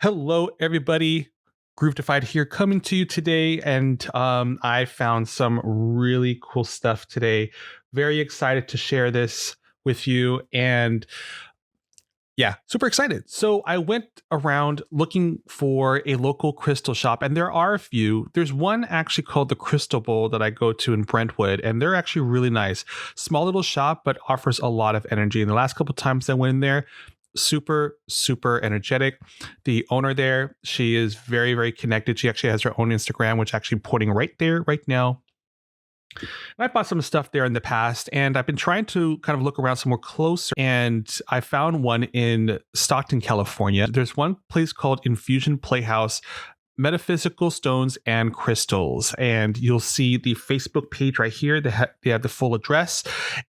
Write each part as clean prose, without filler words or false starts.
Hello, everybody. Groovified here, coming to you today, and I found some really cool stuff today. Very excited to share this with you, and yeah, super excited. So I went around looking for a local crystal shop, and there are a few. There's one actually called the Crystal Bowl that I go to in Brentwood, and they're actually really nice. Small little shop, but offers a lot of energy. And the last couple of times I went in there, super energetic. The owner there, she is very connected. She actually has her own Instagram, which actually pointing right there right now. And I bought some stuff there in the past, and I've been trying to kind of look around some more closer. And I found one in Stockton, California. There's one place called Infusion Playhouse, Metaphysical Stones and Crystals. And you'll see the Facebook page right here. They have the full address.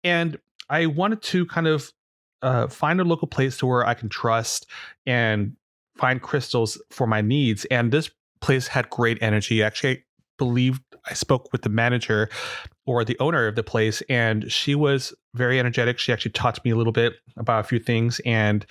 And I wanted to kind of find a local place to where I can trust and find crystals for my needs. And this place had great energy. Actually, believed I spoke with the manager or the owner of the place, and she was very energetic. She actually taught me a little bit about a few things, and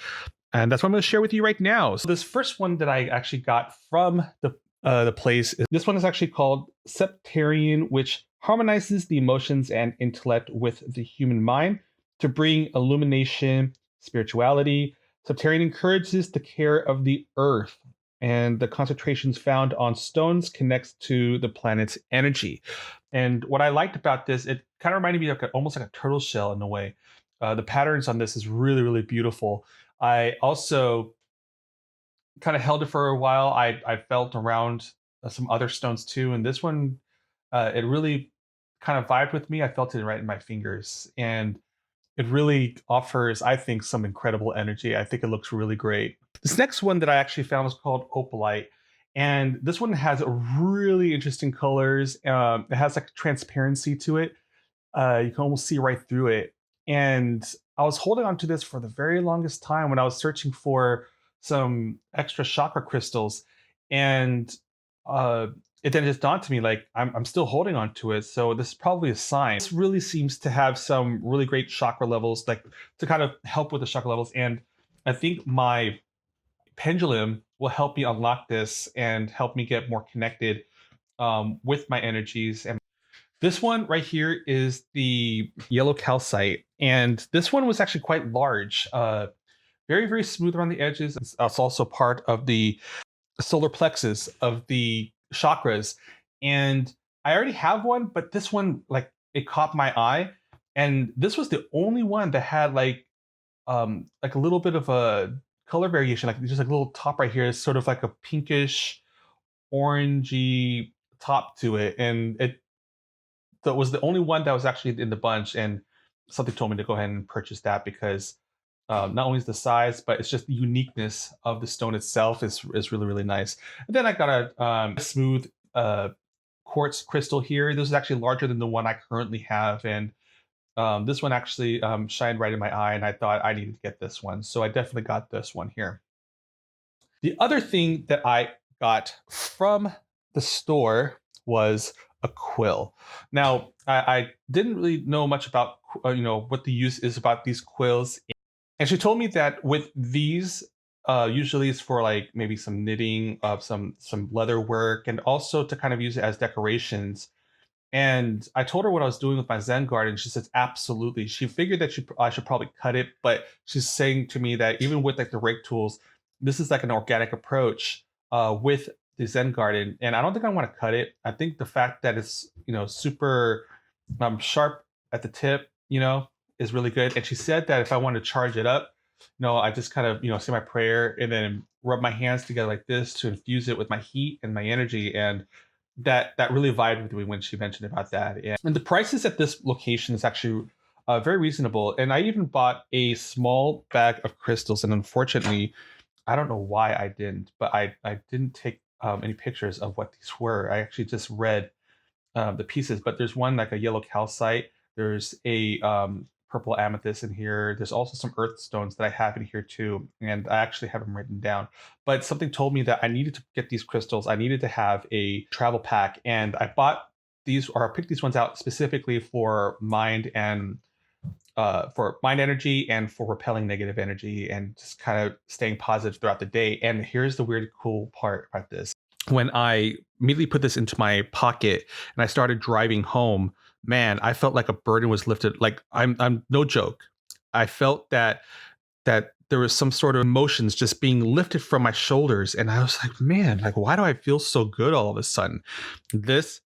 that's what I'm going to share with you right now. So this first one that I actually got from the place, this one is actually called Septarian, which harmonizes the emotions and intellect with the human mind to bring illumination, spirituality. Septarian encourages the care of the earth, and the concentrations found on stones connects to the planet's energy. And what I liked about this, it kind of reminded me of almost like a turtle shell in a way. The patterns on this is really beautiful. I also kind of held it for a while. I felt around some other stones too, and this one, it really kind of vibed with me. I felt it right in my fingers, and it really offers, I think, some incredible energy. I think it looks really great. This next one that I actually found is called Opalite. And this one has really interesting colors. It has like transparency to it. You can almost see right through it. And I was holding on to this for the very longest time when I was searching for some extra chakra crystals. And it then just dawned to me, like, I'm still holding on to it. So this is probably a sign. This really seems to have some really great chakra levels, like to kind of help with the chakra levels. And I think my pendulum will help me unlock this and help me get more connected with my energies. And this one right here is the yellow calcite. And this one was actually quite large, very smooth around the edges. It's also part of the solar plexus of the chakras. And I already have one, but this one, like, it caught my eye. And this was the only one that had like a little bit of a color variation, like just like a little top right here is sort of like a pinkish orangey top to it. And it that was the only one that was actually in the bunch, and something told me to go ahead and purchase that because not only is the size, but it's just the uniqueness of the stone itself is really nice. And then I got a smooth quartz crystal here. This is actually larger than the one I currently have, and this one actually shined right in my eye, and I thought I needed to get this one. So I definitely got this one here. The other thing that I got from the store was a quill. Now, I didn't really know much about what the use is about these quills, and she told me that with these, usually it's for like maybe some knitting of some leather work, and also to kind of use it as decorations. And I told her what I was doing with my Zen garden. She says, absolutely. She figured that I should probably cut it, but she's saying to me that even with like the rake tools, this is like an organic approach with the Zen garden. And I don't think I want to cut it. I think the fact that it's, super sharp at the tip, is really good. And she said that if I want to charge it up, I just kind of, say my prayer and then rub my hands together like this to infuse it with my heat and my energy. And that really vibed with me when she mentioned about that. And the prices at this location is actually very reasonable. And I even bought a small bag of crystals. And unfortunately, I don't know why I didn't, but I didn't take any pictures of what these were. I actually just read the pieces. But there's one like a yellow calcite. There's a purple amethyst in here. There's also some earth stones that I have in here too, and I actually have them written down. But something told me that I needed to get these crystals. I needed to have a travel pack, and I bought these, or I picked these ones out specifically for mind and for mind energy and for repelling negative energy and just kind of staying positive throughout the day. And here's the weird cool part about this. When I immediately put this into my pocket and I started driving home, man, I felt like a burden was lifted. Like I'm no joke. I felt that there was some sort of emotions just being lifted from my shoulders. And I was like, man, like, why do I feel so good all of a sudden? This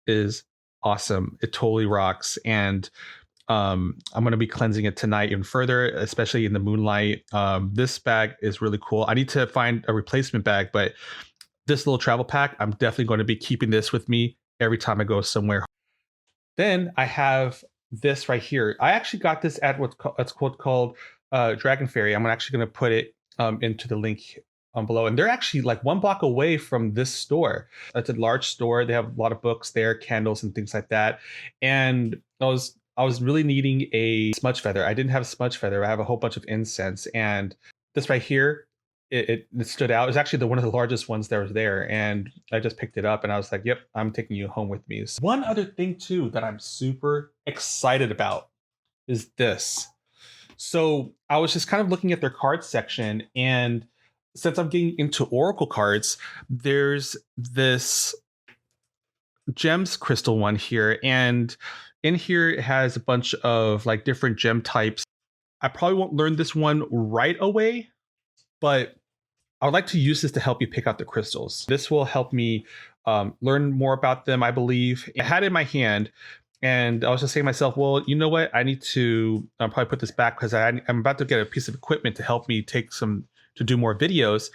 is awesome. It totally rocks. And I'm going to be cleansing it tonight even further, especially in the moonlight. This bag is really cool. I need to find a replacement bag, but this little travel pack, I'm definitely going to be keeping this with me every time I go somewhere. Then I have this right here. I actually got this at what's called Dragon Fairy. I'm actually going to put it into the link below. And they're actually like 1 block away from this store. It's a large store. They have a lot of books there, candles and things like that. And I was really needing a smudge feather. I didn't have a smudge feather. I have a whole bunch of incense. And this right here, it stood out. It was actually one of the largest ones that was there. And I just picked it up and I was like, yep, I'm taking you home with me. So one other thing too that I'm super excited about is this. So I was just kind of looking at their card section, and since I'm getting into Oracle cards, there's this gems crystal one here, and in here it has a bunch of like different gem types. I probably won't learn this one right away, but I would like to use this to help you pick out the crystals. This will help me learn more about them, I believe. I had it in my hand, and I was just saying to myself, well, you know what? I need to probably put this back because I'm about to get a piece of equipment to help me to do more videos.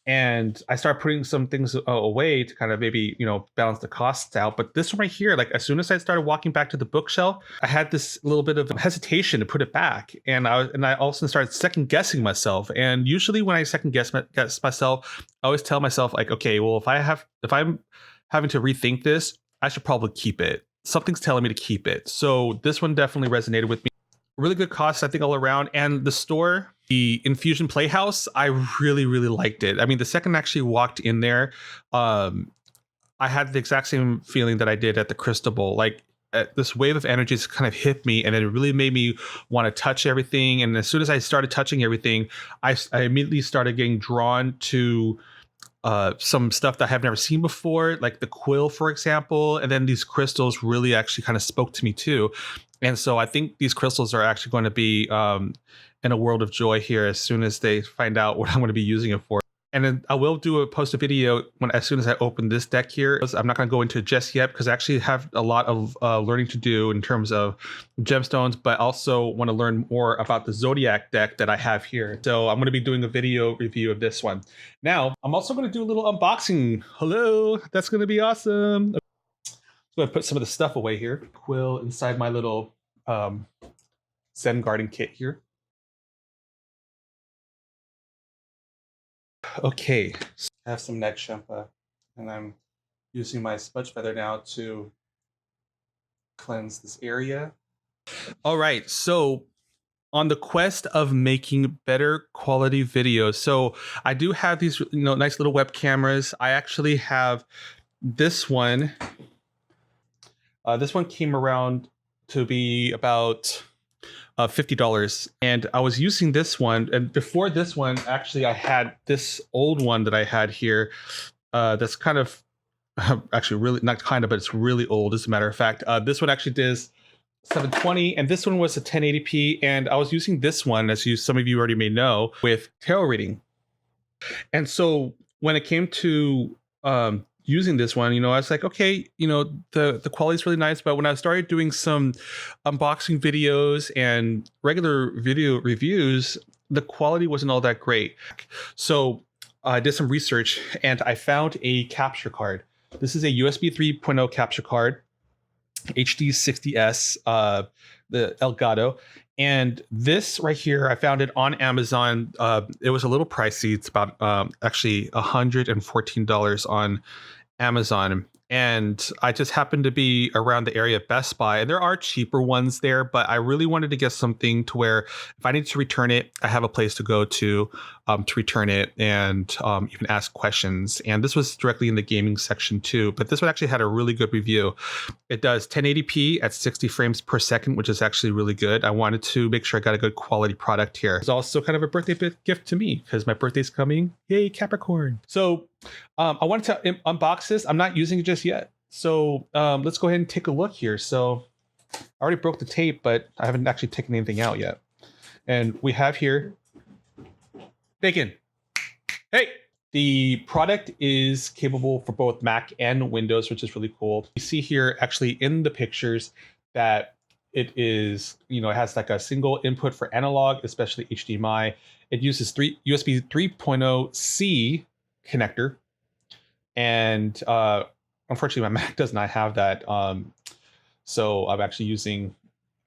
And I started putting some things away to kind of maybe, balance the costs out. But this one right here, like as soon as I started walking back to the bookshelf, I had this little bit of hesitation to put it back. And I also started second guessing myself. And usually when I second guess myself, I always tell myself like, okay, well, if I'm having to rethink this, I should probably keep it. Something's telling me to keep it. So this one definitely resonated with me. Really good cost, I think, all around. And the store, the Infusion Playhouse, I really, really liked it. I mean, the second I actually walked in there, I had the exact same feeling that I did at the Crystal Bowl. Like this wave of energy just kind of hit me, and it really made me want to touch everything. And as soon as I started touching everything, I immediately started getting drawn to some stuff that I have never seen before, like the quill, for example. And then these crystals really actually kind of spoke to me too. And so I think these crystals are actually going to be in a world of joy here as soon as they find out what I'm going to be using it for. And then I will post a video as soon as I open this deck here. I'm not going to go into it just yet because I actually have a lot of learning to do in terms of gemstones, but also want to learn more about the Zodiac deck that I have here. So I'm going to be doing a video review of this one. Now, I'm also going to do a little unboxing. Hello, that's going to be awesome. So I'm going to put some of the stuff away here. Quill inside my little Zen Garden kit here. Okay, so I have some neck shampoo, and I'm using my smudge feather now to cleanse this area. All right, so on the quest of making better quality videos, so I do have these nice little web cameras. I actually have this one. This one came around to be about $50, and I was using this one, and before this one actually I had this old one that I had here that's kind of actually really not kind of, but it's really old as a matter of fact. This one actually does 720, and this one was a 1080p, and I was using this one, as some of you already may know, with tarot reading. And so when it came to using this one, I was like, okay, the quality is really nice. But when I started doing some unboxing videos and regular video reviews, the quality wasn't all that great. So I did some research and I found a capture card. This is a USB 3.0 capture card, HD60s, the Elgato. And this right here, I found it on Amazon. It was a little pricey. It's about actually $114 on Amazon. and I just happened to be around the area of Best Buy, and there are cheaper ones there, but I really wanted to get something to where if I need to return it, I have a place to go to return it and even ask questions. And this was directly in the gaming section too, but this one actually had a really good review. It does 1080p at 60 frames per second, which is actually really good. I wanted to make sure I got a good quality product here. It's also kind of a birthday gift to me because my birthday's coming. Yay, Capricorn. So I wanted to unbox this. I'm not using it just yet. So let's go ahead and take a look here. So I already broke the tape, but I haven't actually taken anything out yet. And we have here Bacon. Hey! The product is capable for both Mac and Windows, which is really cool. You see here actually in the pictures that it is, it has like a single input for analog, especially HDMI. It uses USB 3.0C connector. And unfortunately, my Mac does not have that. So I'm actually using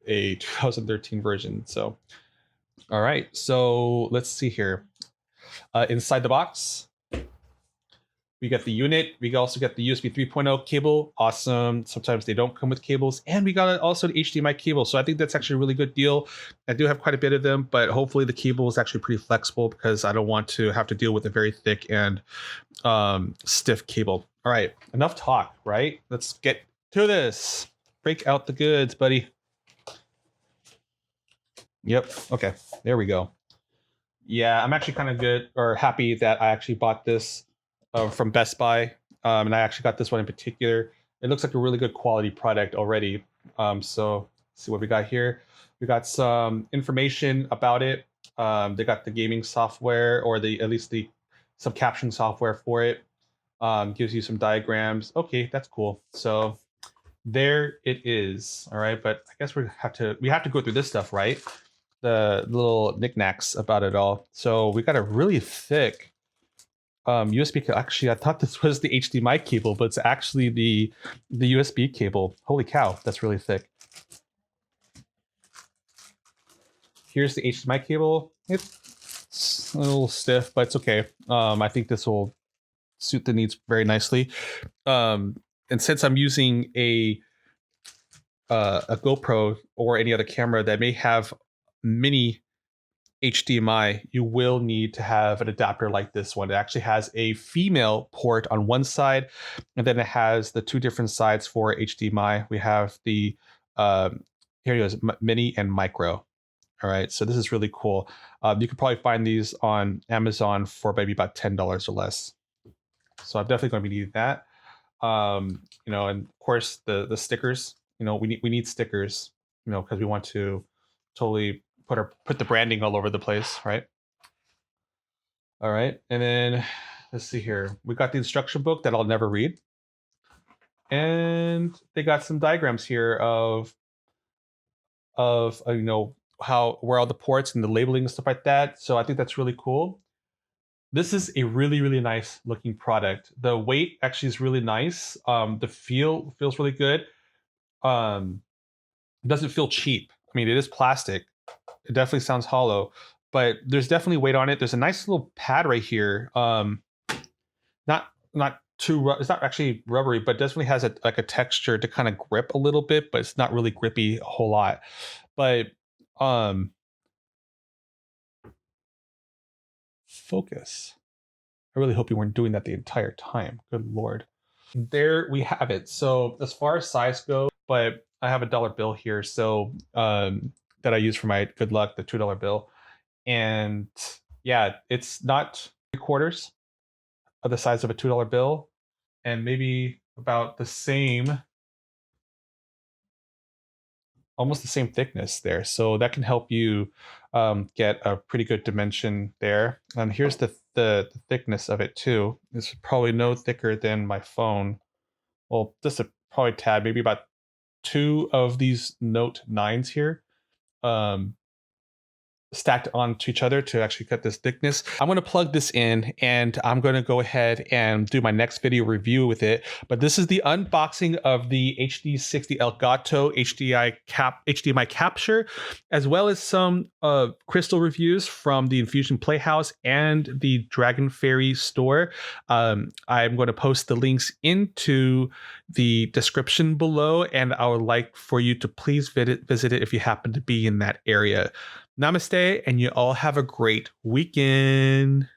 a 2013 version. So, all right. So let's see here. Inside the box, we got the unit. We also got the USB 3.0 cable. Awesome. Sometimes they don't come with cables. And we got also the HDMI cable. So I think that's actually a really good deal. I do have quite a bit of them, but hopefully the cable is actually pretty flexible because I don't want to have to deal with a very thick and stiff cable. All right, enough talk, right? Let's get to this. Break out the goods, buddy. Yep. Okay, there we go. Yeah, I'm actually kind of good or happy that I actually bought this from Best Buy, and I actually got this one in particular. It looks like a really good quality product already. So let's see what we got here. We got some information about it. They got the gaming software, or at least some caption software for it. Gives you some diagrams. Okay, that's cool. So there it is. All right, but I guess we have to go through this stuff, right? The little knickknacks about it all. So we got a really thick USB. Actually, I thought this was the HDMI cable, but it's actually the USB cable. Holy cow, that's really thick. Here's the HDMI cable. It's a little stiff, but it's okay. I think this will suit the needs very nicely. And since I'm using a GoPro or any other camera that may have mini HDMI, you will need to have an adapter like this one. It actually has a female port on one side, and then it has the two different sides for HDMI. We have the here it goes, mini and micro. All right, so this is really cool. You could probably find these on Amazon for maybe about $10 or less. So I'm definitely going to be needing that. And of course the stickers. We need stickers. Because we want to totally put the branding all over the place, right? All right, and then let's see here. We got the instruction book that I'll never read, and they got some diagrams here of where all the ports and the labeling and stuff like that. So I think that's really cool. This is a really, really nice looking product. The weight actually is really nice. The feel feels really good. It doesn't feel cheap. I mean, it is plastic. It definitely sounds hollow, but there's definitely weight on it. There's a nice little pad right here. Not too. It's not actually rubbery, but definitely has a texture to kind of grip a little bit, but it's not really grippy a whole lot. But focus. I really hope you weren't doing that the entire time. Good Lord. There we have it. So as far as size goes, but I have a dollar bill here. So that I use for my good luck, the $2 bill. And yeah, it's not 3/4 of the size of a $2 bill and maybe about the same, almost the same thickness there. So that can help you get a pretty good dimension there. And here's the thickness of it too. It's probably no thicker than my phone. Well, just a probably tad, maybe about 2 of these Note 9s here. stacked onto each other to actually cut this thickness. I'm going to plug this in and I'm going to go ahead and do my next video review with it. But this is the unboxing of the HD60 Elgato HDMI capture, as well as some crystal reviews from the Infusion Playhouse and the Dragon Fairy store. I'm going to post the links into the description below, and I would like for you to please visit it if you happen to be in that area. Namaste, and you all have a great weekend.